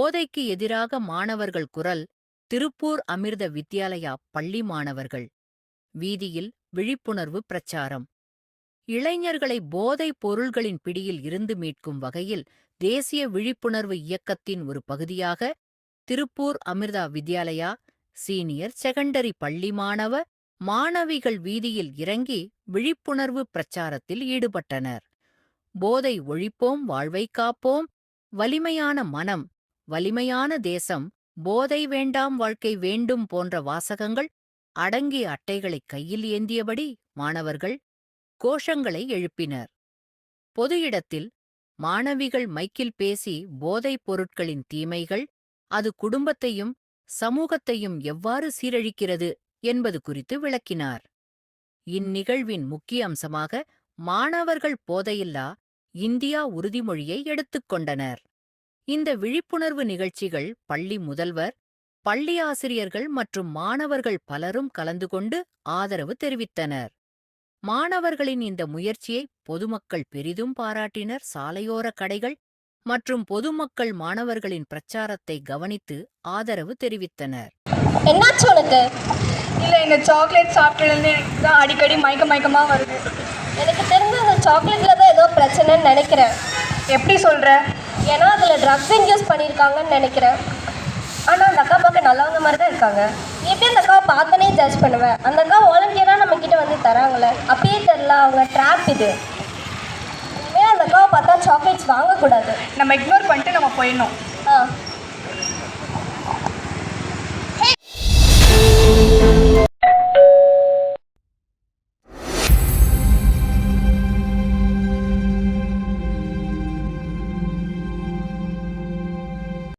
போதைக்கு எதிராக மாணவர்கள் குரல். திருப்பூர் அமிர்த வித்யாலயா பள்ளி மாணவர்கள். வீதியில் விழிப்புணர்வு பிரச்சாரம். இளைஞர்களை போதைப் பொருள்களின் பிடியில் இருந்து மீட்கும் வகையில் தேசிய விழிப்புணர்வு இயக்கத்தின் ஒரு பகுதியாக திருப்பூர் அமிர்தா வித்யாலயா சீனியர் செகண்டரி பள்ளி மாணவிகள் வீதியில் இறங்கி விழிப்புணர்வு பிரச்சாரத்தில் ஈடுபட்டனர். போதை ஒழிப்போம், வாழ்வை காப்போம், வலிமையான மனம், வலிமையான தேசம், போதை வேண்டாம், வாழ்க்கை வேண்டும் போன்ற வாசகங்கள் அடங்கிய அட்டைகளை கையில் ஏந்தியபடி மாணவர்கள் கோஷங்களை எழுப்பினர். பொது இடத்தில் மாணவிகள் மைக்கில் பேசி போதைப் பொருட்களின் தீமைகள், அது குடும்பத்தையும் சமூகத்தையும் எவ்வாறு சீரழிக்கிறது என்பது குறித்து விளக்கினார். இந்நிகழ்வின் முக்கிய அம்சமாக மாணவர்கள் போதையில்லா இந்தியா உறுதிமொழியை எடுத்துக்கொண்டனர். இந்த விழிப்புணர்வு நிகழ்ச்சிகள் பள்ளி முதல்வர், பள்ளி ஆசிரியர்கள் மற்றும் மாணவர்கள் பலரும் கலந்து கொண்டு ஆதரவு தெரிவித்தனர். மாணவர்களின் இந்த முயற்சியை பொதுமக்கள் பெரிதும் பாராட்டினர். சாலையோர கடைகள் மற்றும் பொதுமக்கள் மாணவர்களின் பிரச்சாரத்தை கவனித்து ஆதரவு தெரிவித்தனர். என்னாச்சு உனக்கு? இல்லை, இந்த சாக்லேட் சாப்பிட்டதுலேருந்து எனக்கு தான் அடிக்கடி மயக்கமாக வருது. எனக்கு தெரிஞ்ச அந்த சாக்லேட்டில் தான் ஏதோ பிரச்சனைன்னு நினைக்கிறேன். எப்படி சொல்கிற? ஏன்னா அதில் ட்ரக்ஸ் இன்யூஸ் பண்ணியிருக்காங்கன்னு நினைக்கிறேன். ஆனால் அந்த அக்கா பார்க்க நல்லவங்க மாதிரி தான் இருக்காங்க. எப்படி அந்த அக்காவை பார்த்தனே ஜட்ஜ் பண்ணுவேன்? அந்த அக்கா வாலண்டியராக நம்மக்கிட்ட வந்து தராங்களே, அப்பயே தெரில அவங்க ட்ராப் இது. இனிமேல் அந்த அக்காவை பார்த்தா சாக்லேட்ஸ் வாங்கக்கூடாது. நம்ம இக்னோர் பண்ணிட்டு நம்ம போயிடணும். ஆ